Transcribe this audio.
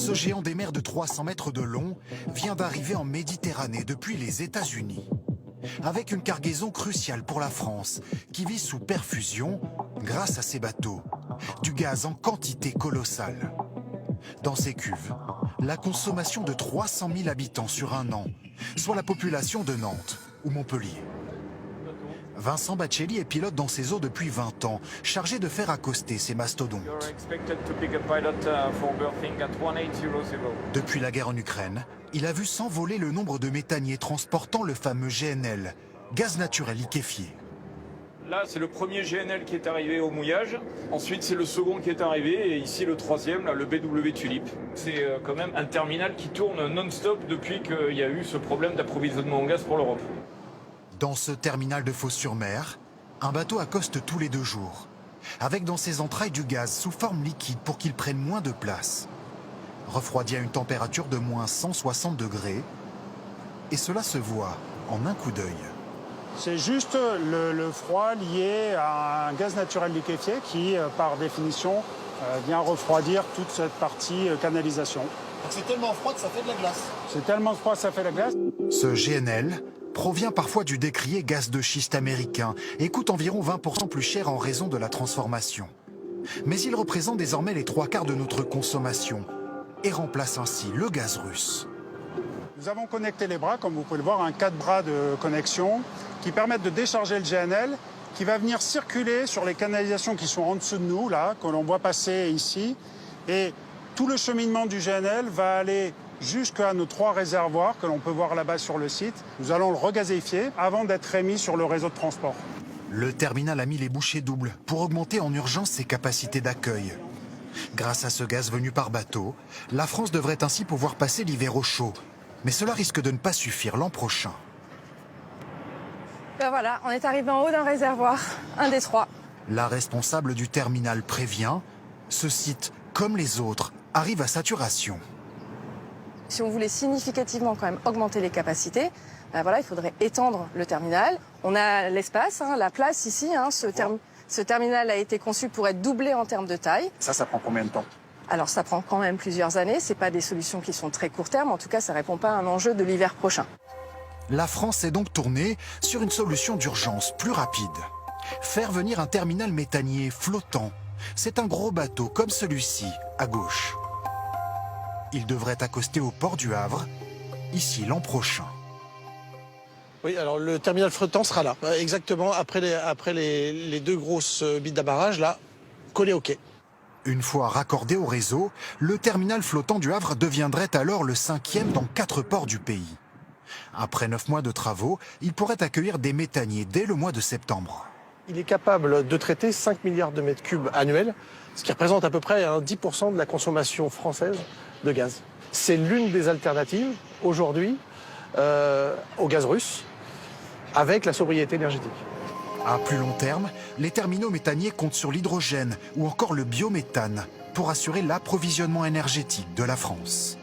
Ce géant des mers de 300 mètres de long vient d'arriver en Méditerranée depuis les États-Unis. Avec une cargaison cruciale pour la France, qui vit sous perfusion grâce à ses bateaux. Du gaz en quantité colossale. Dans ces cuves, la consommation de 300 000 habitants sur un an, soit la population de Nantes ou Montpellier. Vincent Baccelli est pilote dans ces eaux depuis 20 ans, chargé de faire accoster ces mastodontes. Depuis la guerre en Ukraine, il a vu s'envoler le nombre de méthaniers transportant le fameux GNL, gaz naturel liquéfié. Là, c'est le premier GNL qui est arrivé au mouillage. Ensuite, c'est le second qui est arrivé. Et ici, le troisième, là, le BW Tulip. C'est quand même un terminal qui tourne non-stop depuis qu'il y a eu ce problème d'approvisionnement en gaz pour l'Europe. Dans ce terminal de Fos-sur-Mer, un bateau accoste tous les 2 jours, avec dans ses entrailles du gaz sous forme liquide pour qu'il prenne moins de place. Refroidi à une température de moins 160 degrés, et cela se voit en un coup d'œil. C'est juste le froid lié à un gaz naturel liquéfié qui, par définition, vient refroidir toute cette partie canalisation. C'est tellement froid que ça fait de la glace. C'est tellement froid que ça fait de la glace. Ce GNL provient parfois du décrié gaz de schiste américain et coûte environ 20% plus cher en raison de la transformation. Mais il représente désormais les 3/4 de notre consommation et remplace ainsi le gaz russe. Nous avons connecté les bras, comme vous pouvez le voir, un 4 bras de connexion qui permettent de décharger le GNL, qui va venir circuler sur les canalisations qui sont en dessous de nous, là, que l'on voit passer ici. Et tout le cheminement du GNL va aller jusqu'à nos 3 réservoirs que l'on peut voir là-bas sur le site. Nous allons le regazéifier avant d'être émis sur le réseau de transport. Le terminal a mis les bouchées doubles pour augmenter en urgence ses capacités d'accueil. Grâce à ce gaz venu par bateau, la France devrait ainsi pouvoir passer l'hiver au chaud. Mais cela risque de ne pas suffire l'an prochain. Ben voilà, on est arrivé en haut d'un réservoir, un des 3. La responsable du terminal prévient, ce site, comme les autres, arrive à saturation. Si on voulait significativement quand même augmenter les capacités, ben voilà, il faudrait étendre le terminal. On a l'espace, la place ici. Ce terminal a été conçu pour être doublé en termes de taille. Ça prend combien de temps? Alors ça prend quand même plusieurs années. C'est pas des solutions qui sont très court terme. En tout cas, ça répond pas à un enjeu de l'hiver prochain. La France est donc tournée sur une solution d'urgence plus rapide. Faire venir un terminal méthanier flottant. C'est un gros bateau comme celui-ci, à gauche. Il devrait accoster au port du Havre, ici l'an prochain. Oui, alors le terminal flottant sera là, exactement après les 2 grosses bites d'amarrage, là, collées au quai. Une fois raccordé au réseau, le terminal flottant du Havre deviendrait alors le 5e dans 4 ports du pays. Après 9 mois de travaux, il pourrait accueillir des méthaniers dès le mois de septembre. Il est capable de traiter 5 milliards de mètres cubes annuels, ce qui représente à peu près 10% de la consommation française de gaz. C'est l'une des alternatives aujourd'hui au gaz russe avec la sobriété énergétique. À plus long terme, les terminaux méthaniers comptent sur l'hydrogène ou encore le biométhane pour assurer l'approvisionnement énergétique de la France.